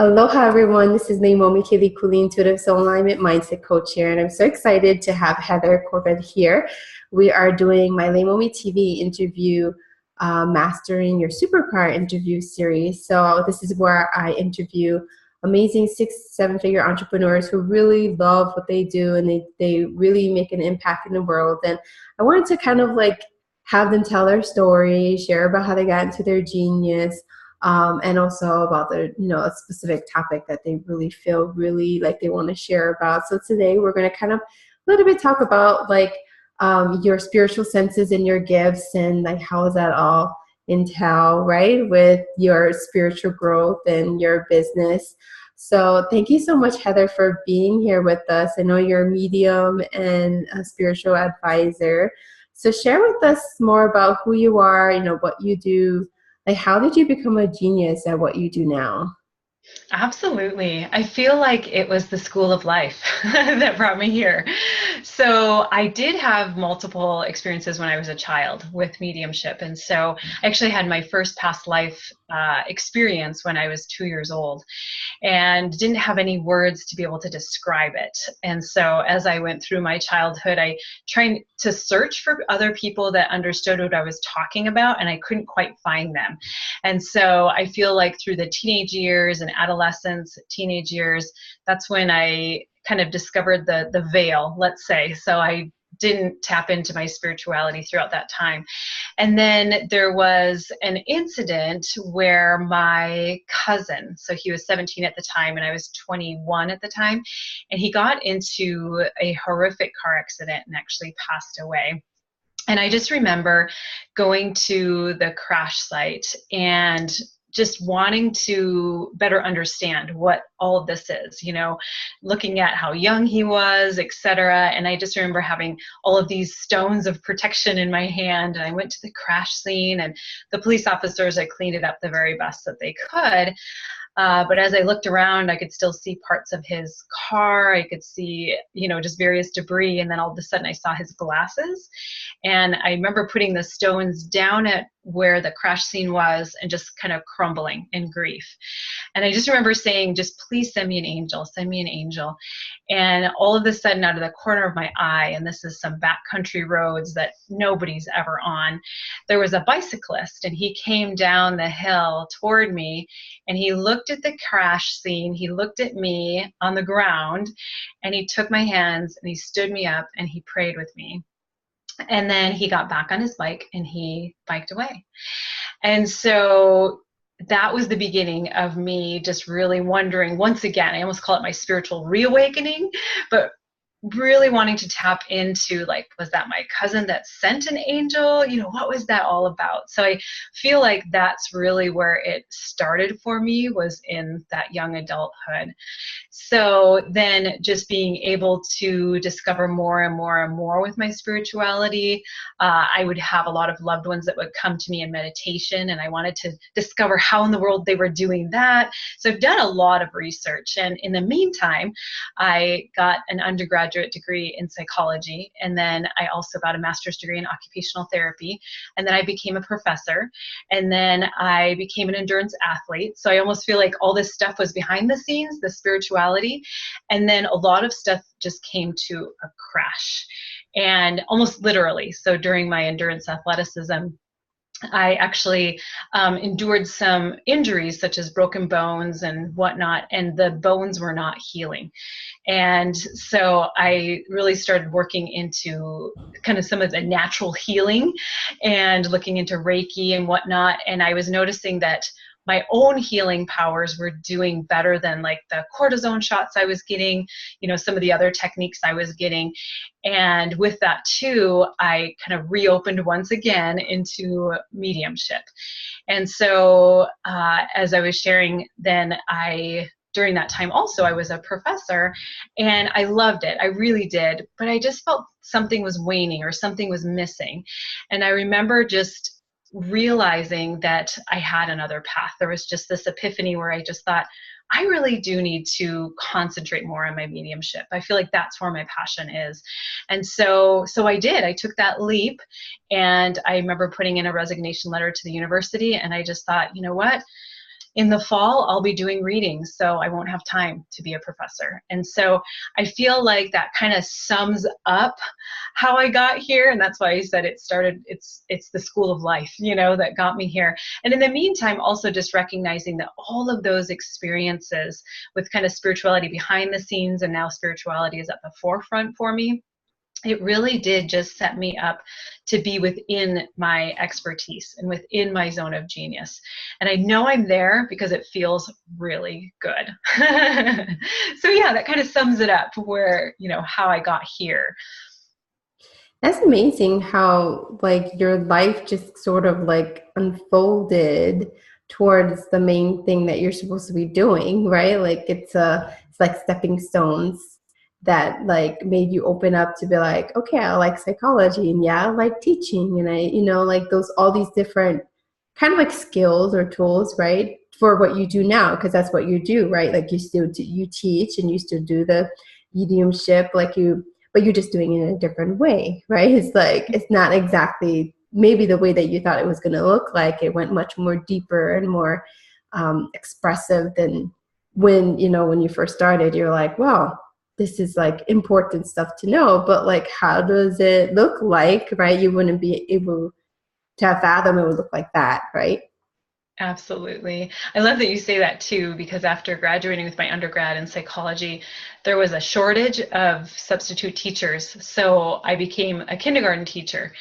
Aloha everyone, this is Leimomi Keliikuli, Intuitive Soul Alignment Mindset Coach here, and I'm so excited to have Heather Corbet here. We are doing my LeimomiTV interview, Mastering Your Superpower interview series. So this is where I interview amazing 6-7 figure entrepreneurs who really love what they do and they really make an impact in the world. And I wanted to kind of like have them tell their story, share about how they got into their genius, and also about the a specific topic that they really feel really like they want to share about. So today we're going to kind of a little bit talk about like your spiritual senses and your gifts and like how does that all entail, right, with your spiritual growth and your business. So thank you so much, Heather, for being here with us. I know you're a medium and a spiritual advisor. So share with us more about who you are, what you do. Like, how did you become a genius at what you do now? Absolutely. I feel like it was the school of life that brought me here. So I did have multiple experiences when I was a child with mediumship. And so I actually had my first past life experience when I was 2 years old and didn't have any words to be able to describe it. And so as I went through my childhood, I tried to search for other people that understood what I was talking about, and I couldn't quite find them. And so I feel like through the teenage years and adolescence, teenage years, that's when I kind of discovered the veil, let's say. So I didn't tap into my spirituality throughout that time. And then there was an incident where my cousin, so he was 17 at the time and I was 21 at the time, and he got into a horrific car accident and actually passed away. And I just remember going to the crash site and just wanting to better understand what all of this is, looking at how young he was, etc. And I just remember having all of these stones of protection in my hand. And I went to the crash scene, and the police officers had cleaned it up the very best that they could. But as I looked around, I could still see parts of his car. I could see, just various debris. And then all of a sudden I saw his glasses. And I remember putting the stones down at where the crash scene was and just kind of crumbling in grief. And I just remember saying, just please send me an angel, send me an angel. And all of a sudden, out of the corner of my eye, and this is some backcountry roads that nobody's ever on, there was a bicyclist, and he came down the hill toward me, and he looked at the crash scene, he looked at me on the ground, and he took my hands and he stood me up and he prayed with me. And then he got back on his bike and he biked away. And so that was the beginning of me just really wondering, once again, I almost call it my spiritual reawakening, but really wanting to tap into, like, was that my cousin that sent an angel? What was that all about? So I feel like that's really where it started for me, was in that young adulthood. So then just being able to discover more and more and more with my spirituality, I would have a lot of loved ones that would come to me in meditation, and I wanted to discover how in the world they were doing that. So I've done a lot of research, and in the meantime, I got an undergraduate degree in psychology, and then I also got a master's degree in occupational therapy, and then I became a professor, and then I became an endurance athlete. So I almost feel like all this stuff was behind the scenes, the spirituality, and then a lot of stuff just came to a crash, and almost literally. So during my endurance athleticism, I actually endured some injuries such as broken bones and whatnot, and the bones were not healing. And so I really started working into kind of some of the natural healing and looking into Reiki and whatnot. And I was noticing that my own healing powers were doing better than like the cortisone shots I was getting, some of the other techniques I was getting. And with that too, I kind of reopened once again into mediumship. And so as I was sharing, then during that time also, I was a professor, and I loved it. I really did. But I just felt something was waning or something was missing. And I remember just realizing that I had another path. There was just this epiphany where I just thought, I really do need to concentrate more on my mediumship. I feel like that's where my passion is. And so I did. I took that leap, and I remember putting in a resignation letter to the university, and I just thought, you know what? in the fall, I'll be doing readings, so I won't have time to be a professor. And so I feel like that kind of sums up how I got here. And that's why I said it's the school of life, that got me here. And in the meantime, also just recognizing that all of those experiences with kind of spirituality behind the scenes, and now spirituality is at the forefront for me, it really did just set me up to be within my expertise and within my zone of genius. And I know I'm there because it feels really good. So yeah, that kind of sums it up where, how I got here. That's amazing how like your life just sort of like unfolded towards the main thing that you're supposed to be doing, right? Like it's like stepping stones that like made you open up to be like, okay, I like psychology, and yeah, I like teaching, and I, like those, all these different kind of like skills or tools, right? For what you do now, because that's what you do, right? Like you teach and you still do the mediumship, but you're just doing it in a different way, right? It's like, it's not exactly maybe the way that you thought it was going to look like. It went much more deeper and more expressive than when you first started. You're like, well, this is like important stuff to know, but like, how does it look like, right? You wouldn't be able to fathom it would look like that, right? Absolutely. I love that you say that too, because after graduating with my undergrad in psychology, there was a shortage of substitute teachers. So I became a kindergarten teacher.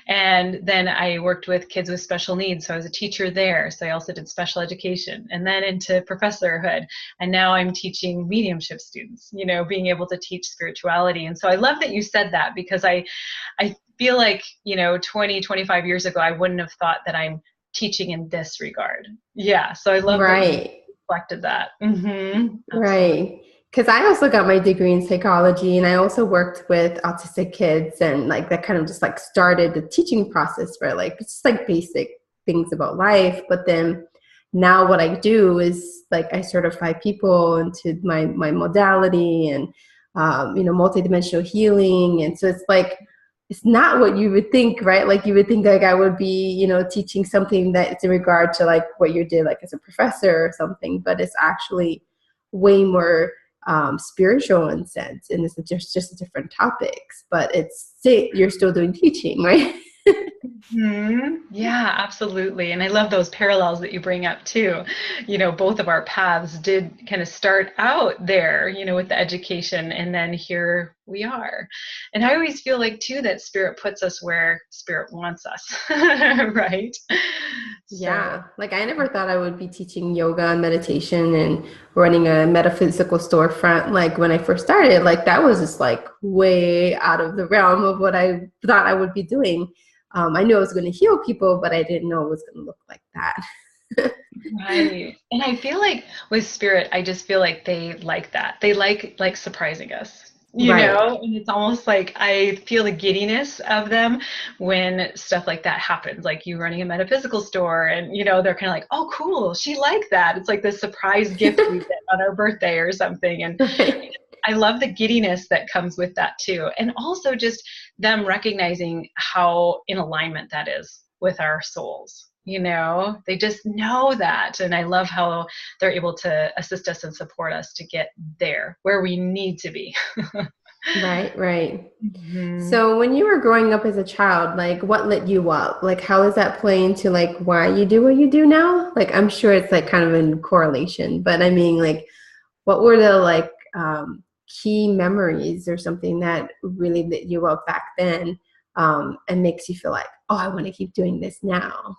And then I worked with kids with special needs. So I was a teacher there. So I also did special education, and then into professorhood. And now I'm teaching mediumship students, being able to teach spirituality. And so I love that you said that, because I feel like, 20, 25 years ago, I wouldn't have thought that I'm teaching in this regard. Yeah. So I love that you reflected that. Mm-hmm. Right. Because I also got my degree in psychology, and I also worked with autistic kids, and like that kind of just like started the teaching process for like just like basic things about life. But then now what I do is like I certify people into my modality, and multidimensional healing. And so it's like, it's not what you would think, right? Like you would think like I would be, teaching something that's in regard to like what you did like as a professor or something, but it's actually way more spiritual in sense, and it's just different topics, but you're still doing teaching, right? Mm-hmm. Yeah, absolutely. And I love those parallels that you bring up too. Both of our paths did kind of start out there, with the education, and then here we are. And I always feel like too that spirit puts us where spirit wants us, right? Yeah, like I never thought I would be teaching yoga and meditation and running a metaphysical storefront. Like when I first started, like that was just like way out of the realm of what I thought I would be doing. I knew I was going to heal people, but I didn't know it was going to look like that. Right. And I feel like with spirit, I just feel like they like that. They like surprising us, Right. and it's almost like I feel the giddiness of them when stuff like that happens, like you running a metaphysical store, and, they're kind of like, oh, cool. She liked that. It's like the surprise gift we get on our birthday or something. And Right. I love the giddiness that comes with that too. And also just them recognizing how in alignment that is with our souls. They just know that. And I love how they're able to assist us and support us to get there where we need to be. Right, right. Mm-hmm. So when you were growing up as a child, like what lit you up? Like how does that play into like why you do what you do now? Like I'm sure it's like kind of in correlation, but I mean like what were the like key memories or something that really lit you up back then, and makes you feel like, oh, I want to keep doing this now?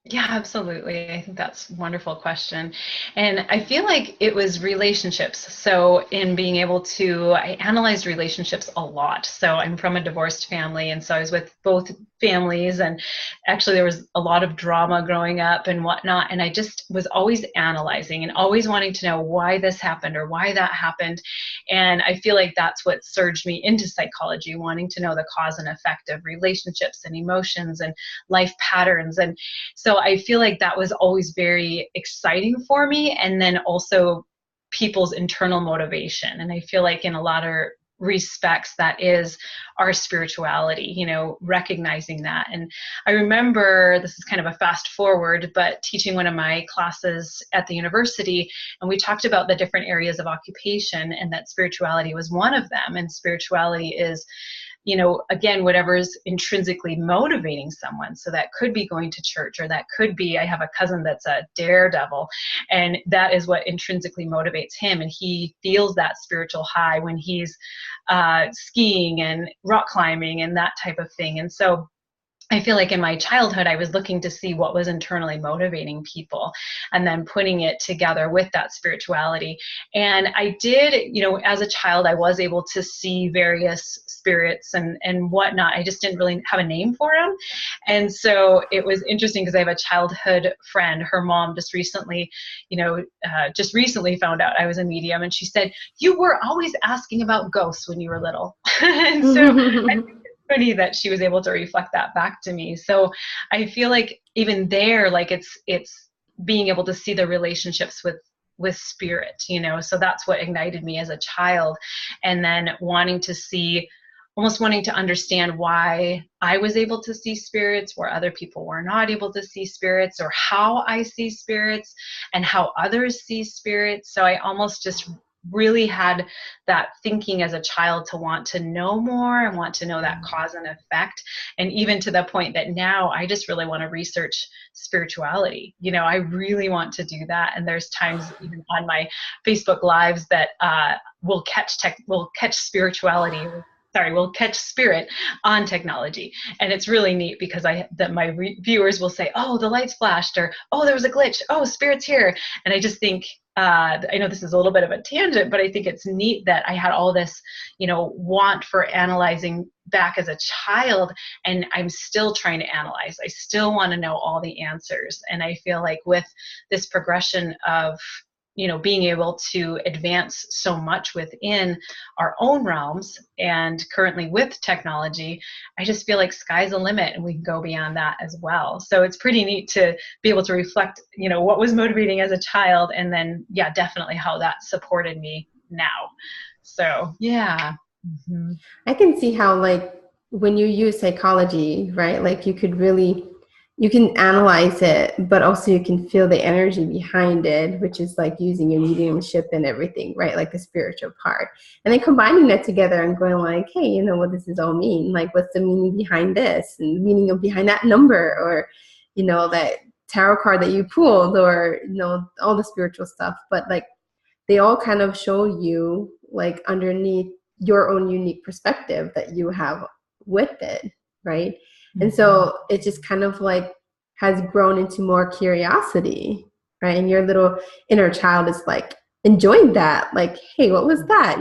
Yeah, absolutely. I think that's a wonderful question. And I feel like it was relationships. So, in being able to, I analyzed relationships a lot. So, I'm from a divorced family. And so I was with both families. And actually, there was a lot of drama growing up and whatnot. And I just was always analyzing and always wanting to know why this happened or why that happened. And I feel like that's what surged me into psychology, wanting to know the cause and effect of relationships and emotions and life patterns. And so I feel like that was always very exciting for me. And then also people's internal motivation. And I feel like in a lot of respects that is our spirituality, recognizing that. And I remember, this is kind of a fast forward, but teaching one of my classes at the university, and we talked about the different areas of occupation, and that spirituality was one of them. And spirituality is, again, whatever's intrinsically motivating someone. So that could be going to church, or that could be, I have a cousin that's a daredevil, and that is what intrinsically motivates him. And he feels that spiritual high when he's skiing and rock climbing and that type of thing. And so I feel like in my childhood, I was looking to see what was internally motivating people, and then putting it together with that spirituality. And I did, as a child, I was able to see various spirits and whatnot. I just didn't really have a name for them. And so it was interesting, because I have a childhood friend, her mom just recently found out I was a medium. And she said, "You were always asking about ghosts when you were little." And so funny that she was able to reflect that back to me. So I feel like even there, like it's being able to see the relationships with spirit, so that's what ignited me as a child. And then almost wanting to understand why I was able to see spirits where other people were not able to see spirits, or how I see spirits and how others see spirits. So I almost just really had that thinking as a child to want to know more and want to know that cause and effect. And even to the point that now I just really want to research spirituality. I really want to do that. And there's times even on my Facebook lives that we'll catch spirituality. Sorry, we'll catch spirit on technology. And it's really neat, because my viewers will say, "Oh, the lights flashed," or, "Oh, there was a glitch. Oh, spirit's here." And I just think, I know this is a little bit of a tangent, but I think it's neat that I had all this, want for analyzing back as a child, and I'm still trying to analyze. I still want to know all the answers. And I feel like with this progression of, being able to advance so much within our own realms, and currently with technology, I just feel like sky's the limit, and we can go beyond that as well. So it's pretty neat to be able to reflect, what was motivating as a child, and then, yeah, definitely how that supported me now. So, yeah. Mm-hmm. I can see how, like, when you use psychology, right, like you can analyze it, but also you can feel the energy behind it, which is like using your mediumship and everything, right? Like the spiritual part. And then combining that together and going like, hey, what does this all mean? Like, what's the meaning behind this, and the meaning of behind that number, or, that tarot card that you pulled, or, all the spiritual stuff. But like, they all kind of show you, like, underneath your own unique perspective that you have with it, right? And so it just kind of like has grown into more curiosity, right? And your little inner child is like enjoying that, like, hey, what was that,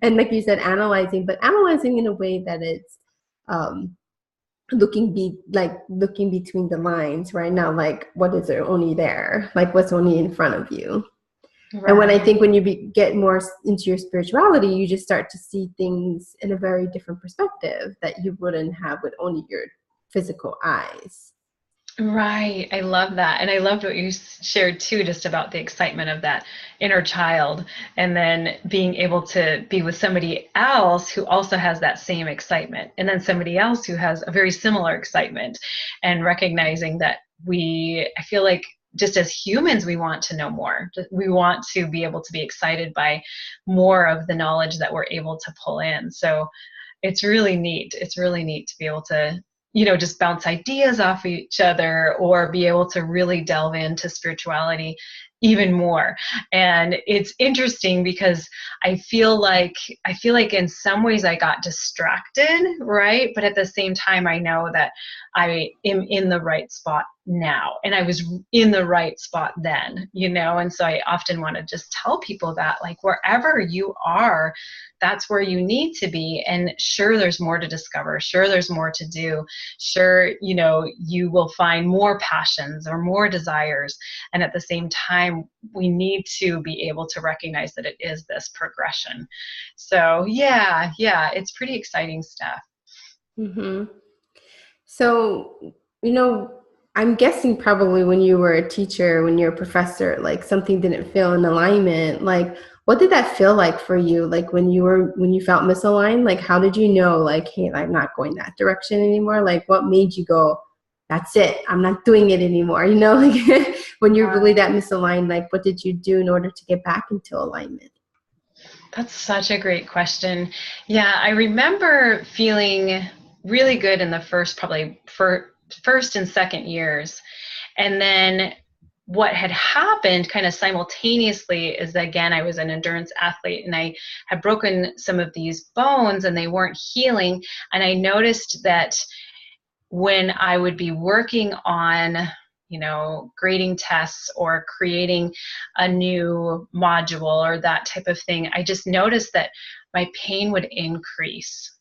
And like you said, analyzing in a way that it's looking between the lines right now, like, what is there only there, like what's only in front of you. Right. And when you get more into your spirituality, you just start to see things in a very different perspective that you wouldn't have with only your physical eyes. Right. I love that. And I loved what you shared too, just about the excitement of that inner child, and then being able to be with somebody else who also has that same excitement, and then somebody else who has a very similar excitement, and recognizing that I feel like just as humans, we want to know more. We want to be able to be excited by more of the knowledge that we're able to pull in. So it's really neat. It's really neat to be able to, just bounce ideas off each other, or be able to really delve into spirituality even more. And it's interesting because I feel like in some ways I got distracted, right? But at the same time, I know that I am in the right spot now, and I was in the right spot then, and so I often want to just tell people that, like, wherever you are, that's where you need to be. And sure, there's more to discover. Sure, there's more to do. Sure, you will find more passions or more desires. And at the same time, we need to be able to recognize that it is this progression. So yeah, it's pretty exciting stuff. Mm-hmm. So, I'm guessing probably when you were a teacher, when you're a professor, like something didn't feel in alignment. Like, What did that feel like for you? Like when you felt misaligned, like how did you know, like, hey, I'm not going that direction anymore? Like what made you go, that's it, I'm not doing it anymore? You know, like when you're really that misaligned, like what did you do in order to get back into alignment? That's such a great question. Yeah, I remember feeling really good in the first, probably for first and second years. And then what had happened kind of simultaneously is, again, I was an endurance athlete and I had broken some of these bones and they weren't healing. And I noticed that when I would be working on, grading tests or creating a new module or that type of thing, I just noticed that my pain would increase.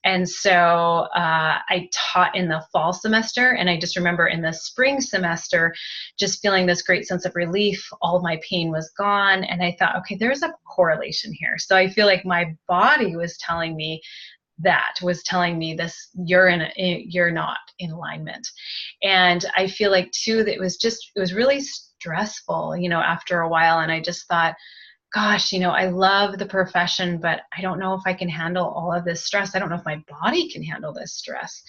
And so I taught in the fall semester, and I just remember in the spring semester just feeling this great sense of relief. All of my pain was gone, and I thought, okay, there's a correlation here. So I feel like my body was telling me this, you're not in alignment. And I feel like too that it was really stressful, after a while. And I just thought, gosh, I love the profession, but I don't know if I can handle all of this stress. I don't know if my body can handle this stress.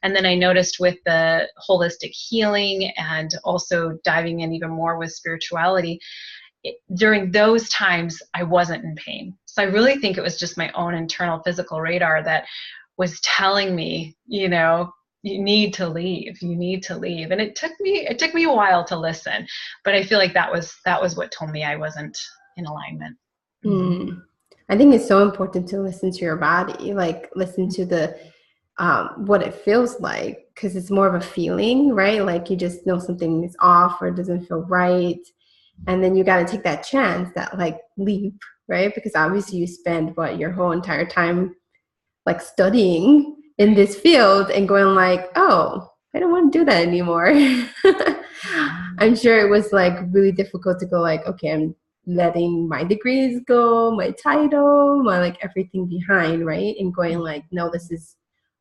And then I noticed with the holistic healing and also diving in even more with spirituality, during those times, I wasn't in pain. So I really think it was just my own internal physical radar that was telling me, you need to leave. You need to leave. And it took me a while to listen, but I feel like that was what told me I wasn't in alignment. Mm-hmm. I think it's so important to listen to your body, like listen to the what it feels like, because it's more of a feeling, right? Like you just know something is off or it doesn't feel right. And then you got to take that chance, that like leap, right? Because obviously you spend your whole entire time like studying in this field and going like, oh, I don't want to do that anymore. I'm sure it was like really difficult to go like, okay, I'm letting my degrees go, my title, my like everything behind, right? And going like, no, this is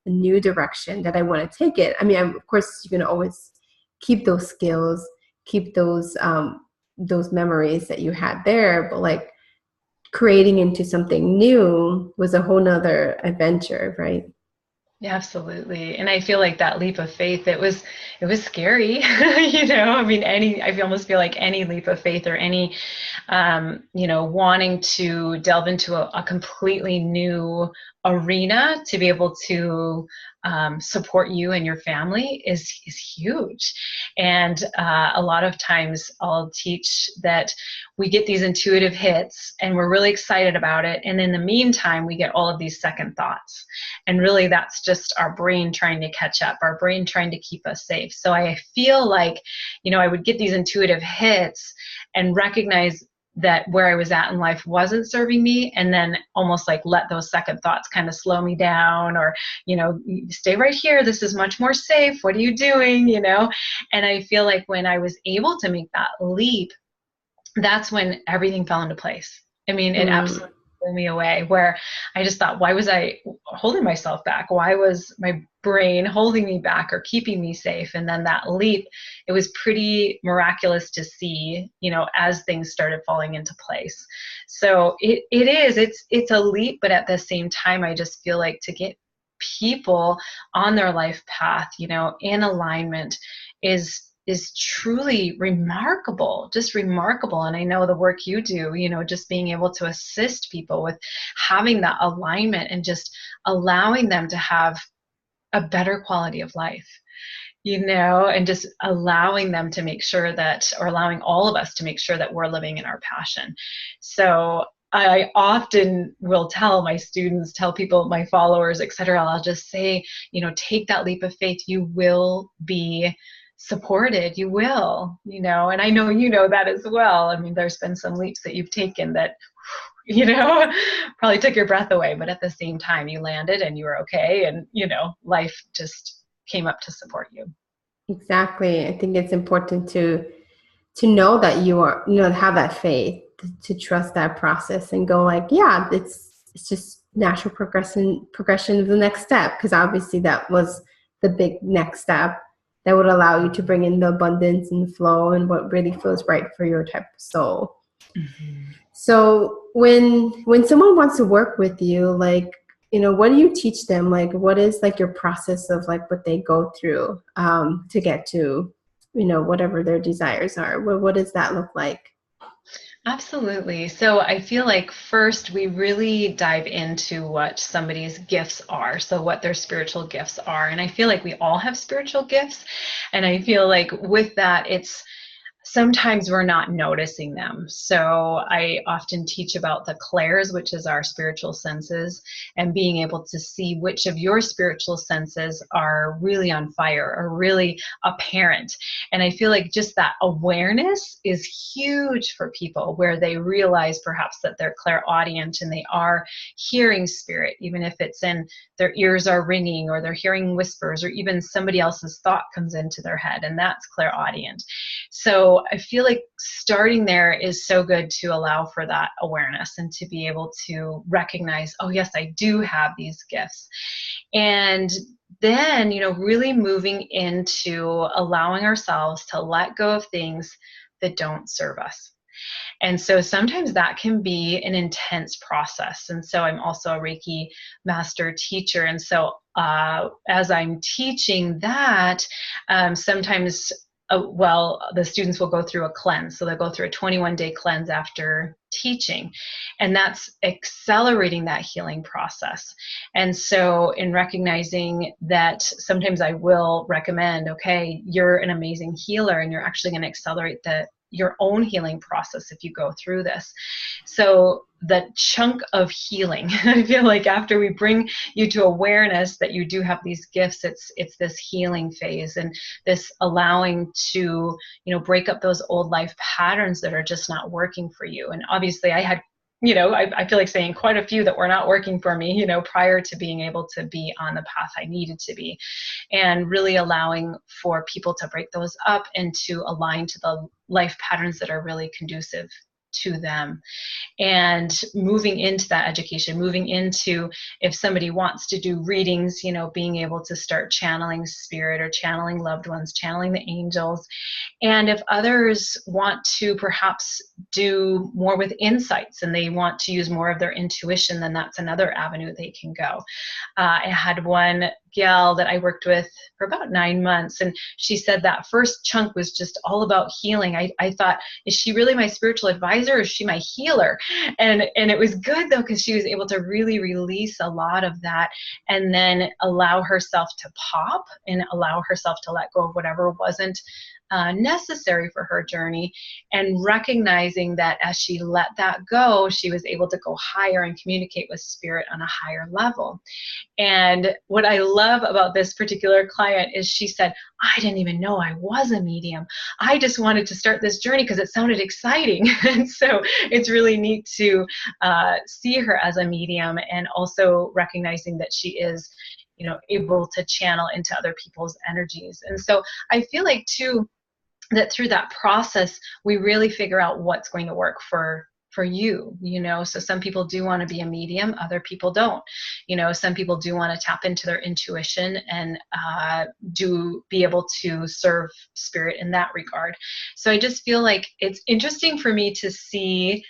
a new direction that I want to take it. I mean, of course, you're going to always keep those skills, keep those memories that you had there, but like creating into something new was a whole nother adventure, right? Yeah, absolutely. And I feel like that leap of faith, it was scary. I mean, I almost feel like any leap of faith or any, wanting to delve into a completely new arena to be able to support you and your family is huge. And a lot of times I'll teach that we get these intuitive hits and we're really excited about it. And in the meantime, we get all of these second thoughts. And really that's just our brain trying to catch up, our brain trying to keep us safe. So I feel like, I would get these intuitive hits and recognize that where I was at in life wasn't serving me, and then almost like let those second thoughts kind of slow me down, or, stay right here, this is much more safe, what are you doing, And I feel like when I was able to make that leap, that's when everything fell into place. I mean, it absolutely blew me away, where I just thought, why was I holding myself back? Why was my brain holding me back or keeping me safe? And then that leap, it was pretty miraculous to see, as things started falling into place. So it's a leap, but at the same time, I just feel like to get people on their life path, in alignment is truly remarkable, just remarkable. And I know the work you do, just being able to assist people with having that alignment and just allowing them to have a better quality of life, and just allowing them to make sure that, or allowing all of us to make sure that we're living in our passion. So I often will tell my students, tell people, my followers, etc., I'll just say, take that leap of faith. You will be supported, you will, and I know that as well. I mean, there's been some leaps that you've taken that, probably took your breath away, but at the same time you landed and you were okay, and life just came up to support you. Exactly. I think it's important to know that you are, have that faith, to trust that process and go like, yeah, it's just natural progression of the next step, because obviously that was the big next step that would allow you to bring in the abundance and flow and what really feels right for your type of soul. Mhm. So when someone wants to work with you, like, what do you teach them? Like, what is like your process of like what they go through to get to, whatever their desires are? What does that look like? Absolutely. So I feel like first we really dive into what somebody's gifts are, so what their spiritual gifts are. And I feel like we all have spiritual gifts. And I feel like with that, it's sometimes we're not noticing them. So I often teach about the clairs, which is our spiritual senses, and being able to see which of your spiritual senses are really on fire or really apparent. And I feel like just that awareness is huge for people, where they realize perhaps that they're clairaudient and they are hearing spirit, even if it's in their ears are ringing or they're hearing whispers or even somebody else's thought comes into their head, and that's clairaudient. So I feel like starting there is so good to allow for that awareness and to be able to recognize, oh, yes, I do have these gifts. And then, really moving into allowing ourselves to let go of things that don't serve us. And so sometimes that can be an intense process. And so I'm also a Reiki master teacher. And so as I'm teaching that, sometimes the students will go through a cleanse. So they'll go through a 21-day cleanse after teaching, and that's accelerating that healing process. And so in recognizing that, sometimes I will recommend, okay, you're an amazing healer and you're actually going to accelerate your own healing process if you go through this. So the chunk of healing, I feel like after we bring you to awareness that you do have these gifts, it's this healing phase and this allowing to, break up those old life patterns that are just not working for you. And obviously I had, I feel like saying quite a few that were not working for me, prior to being able to be on the path I needed to be, and really allowing for people to break those up and to align to the life patterns that are really conducive to them. And moving into that education, moving into, if somebody wants to do readings, being able to start channeling spirit or channeling loved ones, channeling the angels. And if others want to perhaps do more with insights and they want to use more of their intuition, then that's another avenue they can go. I had one gal that I worked with for about 9 months, and she said that first chunk was just all about healing. I thought, is she really my spiritual advisor or is she my healer? And it was good though, because she was able to really release a lot of that and then allow herself to pop and allow herself to let go of whatever wasn't necessary for her journey, and recognizing that as she let that go, she was able to go higher and communicate with spirit on a higher level. And what I love about this particular client is she said, I didn't even know I was a medium. I just wanted to start this journey because it sounded exciting. And so it's really neat to see her as a medium, and also recognizing that she is, able to channel into other people's energies. And so I feel like too, that through that process, we really figure out what's going to work for you. So some people do want to be a medium, other people don't. Some people do want to tap into their intuition and do be able to serve spirit in that regard. So I just feel like it's interesting for me to see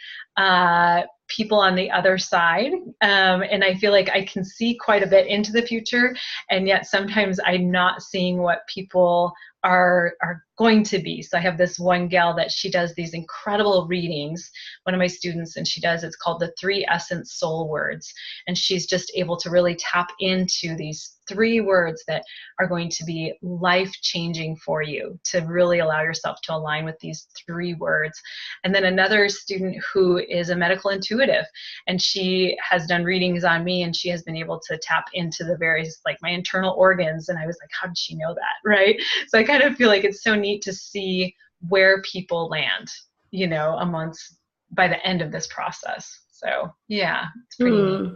people on the other side, and I feel like I can see quite a bit into the future, and yet sometimes I'm not seeing what people are going to be. So I have this one gal that she does these incredible readings, one of my students, and it's called the 3 Essence Soul Words. And she's just able to really tap into these 3 words that are going to be life-changing for you, to really allow yourself to align with these 3 words. And then another student who is a medical intuitive, and she has done readings on me, and she has been able to tap into the various, like my internal organs. And I was like, how did she know that? Right? So I kind of feel like it's so neat to see where people land, amongst by the end of this process. So yeah, it's pretty neat.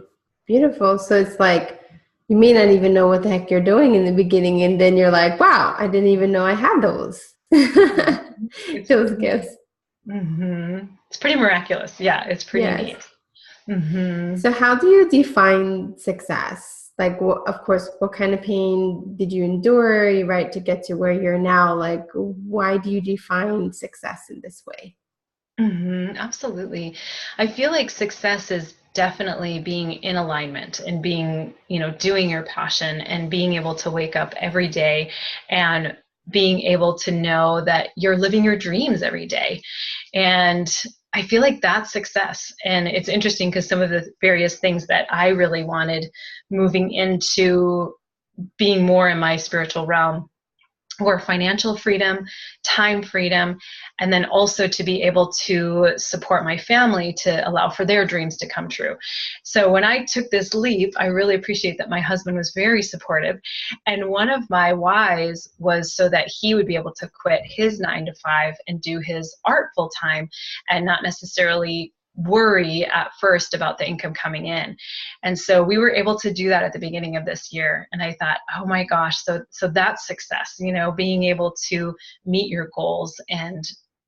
Beautiful. So it's like you may not even know what the heck you're doing in the beginning, and then you're like, wow, I didn't even know I had those those gifts. It's pretty miraculous. Yeah, it's pretty Yes. neat. Mm-hmm. So how do you define success? Like, of course, what kind of pain did you endure, right, to get to where you're now? Like, why do you define success in this way? Absolutely. I feel like success is definitely being in alignment and being, doing your passion and being able to wake up every day and being able to know that you're living your dreams every day. And I feel like that's success. And it's interesting because some of the various things that I really wanted moving into being more in my spiritual realm or financial freedom, time freedom, and then also to be able to support my family to allow for their dreams to come true. So when I took this leap, I really appreciate that my husband was very supportive. And one of my whys was so that he would be able to quit his 9 to 5 and do his art full time and not necessarily worry at first about the income coming in. And so we were able to do that at the beginning of this year. And I thought, oh my gosh, so that's success, being able to meet your goals and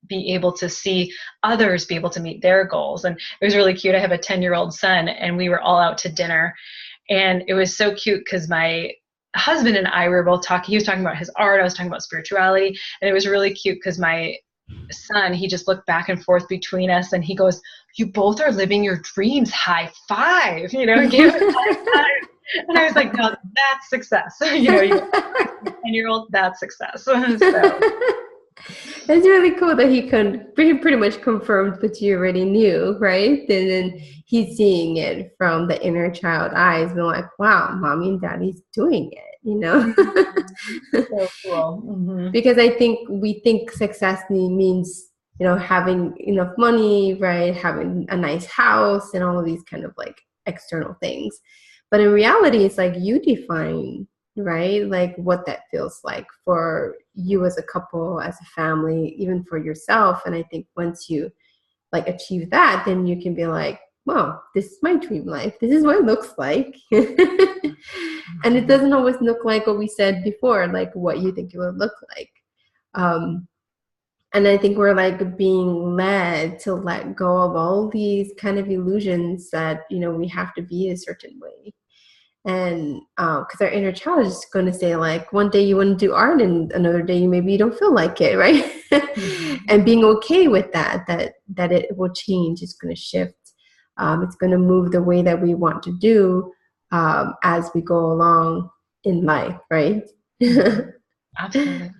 be able to see others be able to meet their goals. And it was really cute. I have a 10-year-old son and we were all out to dinner. And it was so cute because my husband and I were both talking. He was talking about his art. I was talking about spirituality. And it was really cute because my son, he just looked back and forth between us and he goes, "You both are living your dreams. High five," gave us high five. And I was like, no, that's success. You got a 10-year-old, that's success. So It's really cool that he pretty much confirmed what you already knew, right? And then he's seeing it from the inner child eyes, being like, wow, mommy and daddy's doing it, so cool. Because I think we think success means, having enough money, right? Having a nice house and all of these kind of like external things. But in reality, it's like you define, right? Like what that feels like for you as a couple, as a family, even for yourself. And I think once you like achieve that, then you can be like, well, this is my dream life. This is what it looks like. And it doesn't always look like what we said before, like what you think it would look like. And I think we're like being led to let go of all these kind of illusions that, we have to be a certain way. And because our inner child is going to say like, one day you want to do art and another day maybe you don't feel like it, right? And being okay with that it will change. It's going to shift. It's going to move the way that we want to do as we go along in life, right? Absolutely.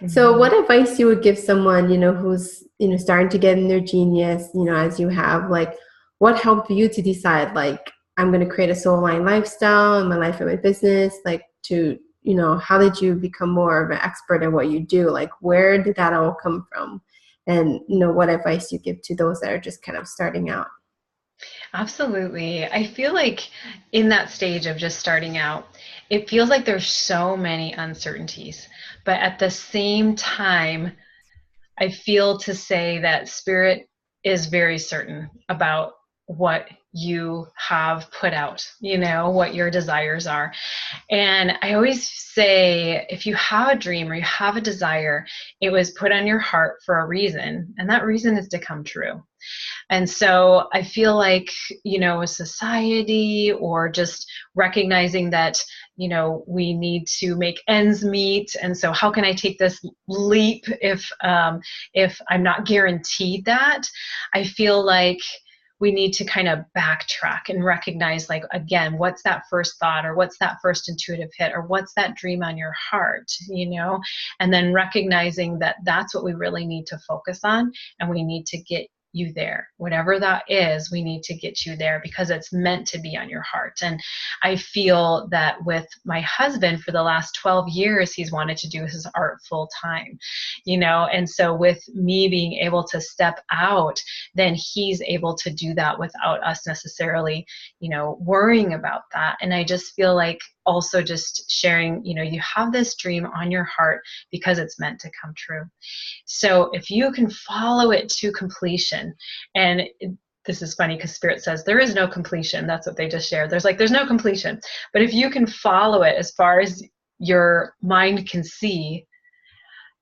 So what advice you would give someone, who's, starting to get in their genius, as you have, like, what helped you to decide, like, I'm going to create a soul aligned lifestyle in my life and my business, like to, how did you become more of an expert in what you do? Like, where did that all come from? And, what advice you give to those that are just kind of starting out? Absolutely. I feel like in that stage of just starting out, it feels like there's so many uncertainties. But at the same time, I feel to say that spirit is very certain about what you have put out, what your desires are. And I always say, if you have a dream or you have a desire, it was put on your heart for a reason, and that reason is to come true. And so I feel like, a society or just recognizing that, we need to make ends meet. And so how can I take this leap if I'm not guaranteed that? I feel like we need to kind of backtrack and recognize, like, again, what's that first thought or what's that first intuitive hit or what's that dream on your heart, and then recognizing that that's what we really need to focus on, and we need to get you there. Whatever that is, we need to get you there because it's meant to be on your heart. And I feel that with my husband for the last 12 years, he's wanted to do his art full time, and so with me being able to step out, then he's able to do that without us necessarily, worrying about that. And I just feel like also just sharing, you have this dream on your heart because it's meant to come true. So if you can follow it to completion, and this is funny because Spirit says there is no completion. That's what they just shared. There's no completion. But if you can follow it as far as your mind can see,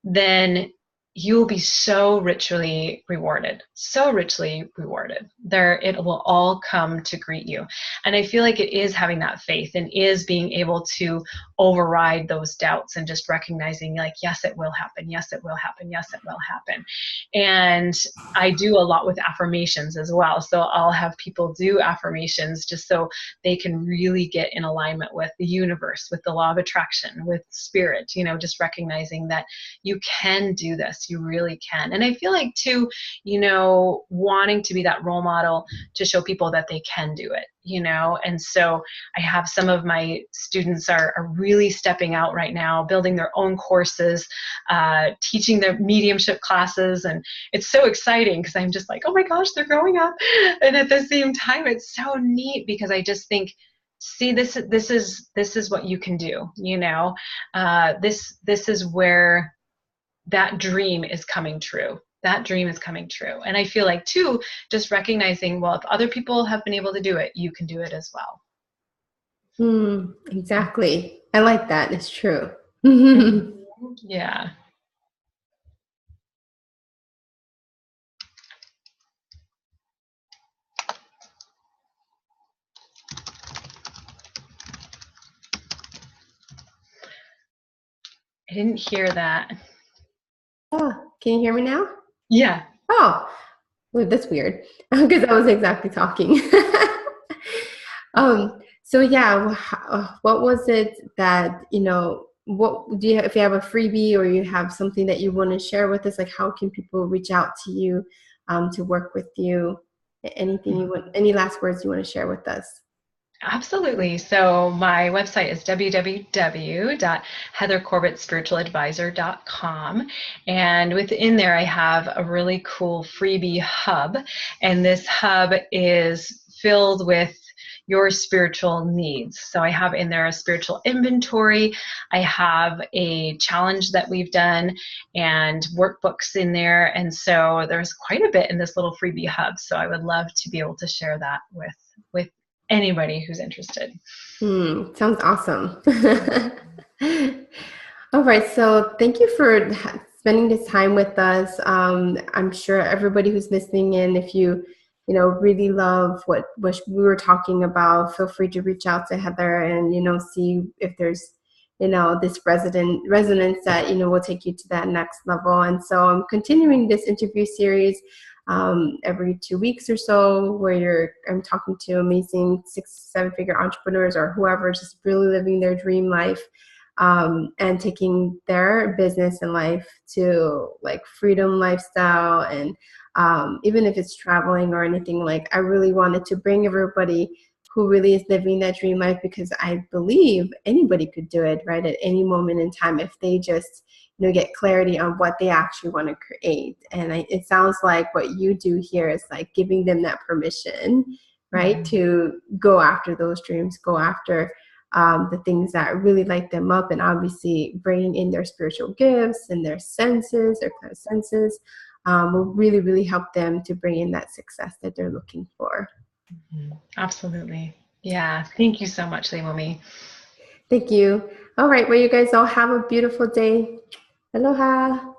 then you'll be so richly rewarded, so richly rewarded. There, it will all come to greet you. And I feel like it is having that faith and is being able to override those doubts and just recognizing like, yes, it will happen. Yes, it will happen. Yes, it will happen. And I do a lot with affirmations as well. So I'll have people do affirmations just so they can really get in alignment with the universe, with the law of attraction, with spirit, you know, just recognizing that you can do this. You really can. And I feel like too, you know, wanting to be that role model to show people that they can do it, you know. And so I have some of my students are really stepping out right now, building their own courses, teaching their mediumship classes. And it's so exciting because I'm just like, oh my gosh, they're growing up. And at the same time, it's so neat because I just think, see, this is what you can do, you know. This is where that dream is coming true. That dream is coming true. And I feel like too, just recognizing, well, if other people have been able to do it, you can do it as well. Exactly. I like that. It's true. Yeah. I didn't hear that. Oh, can you hear me now? Yeah. Oh, well, that's weird because I was exactly talking. So yeah, what was it that, you know, what do you have, if you have a freebie or you have something that you want to share with us, like how can people reach out to you to work with you? Anything you want, any last words you want to share with us? Absolutely. So my website is www.heathercorbetspiritualadvisor.com. And within there, I have a really cool freebie hub. And this hub is filled with your spiritual needs. So I have in there a spiritual inventory. I have a challenge that we've done and workbooks in there. And so there's quite a bit in this little freebie hub. So I would love to be able to share that with anybody who's interested. Sounds awesome. All right, so thank you for spending this time with us. I'm sure everybody who's listening in, if you know, really love what we were talking about, feel free to reach out to Heather and, you know, see if there's, you know, this resonance that, you know, will take you to that next level. And so I'm continuing this interview series every 2 weeks or so, where I'm talking to amazing 6-7-figure entrepreneurs or whoever just really living their dream life, and taking their business and life to like freedom lifestyle. And even if it's traveling or anything, like I really wanted to bring everybody who really is living that dream life, because I believe anybody could do it, right, at any moment in time if they just, you know, get clarity on what they actually want to create. And it sounds like what you do here is like giving them that permission, right, to go after those dreams, go after the things that really light them up, and obviously bringing in their spiritual gifts and their senses, their class senses, will really, really help them to bring in that success that they're looking for. Absolutely. Yeah. Thank you so much, Leimomi. Thank you. All right. Well, you guys all have a beautiful day. Aloha.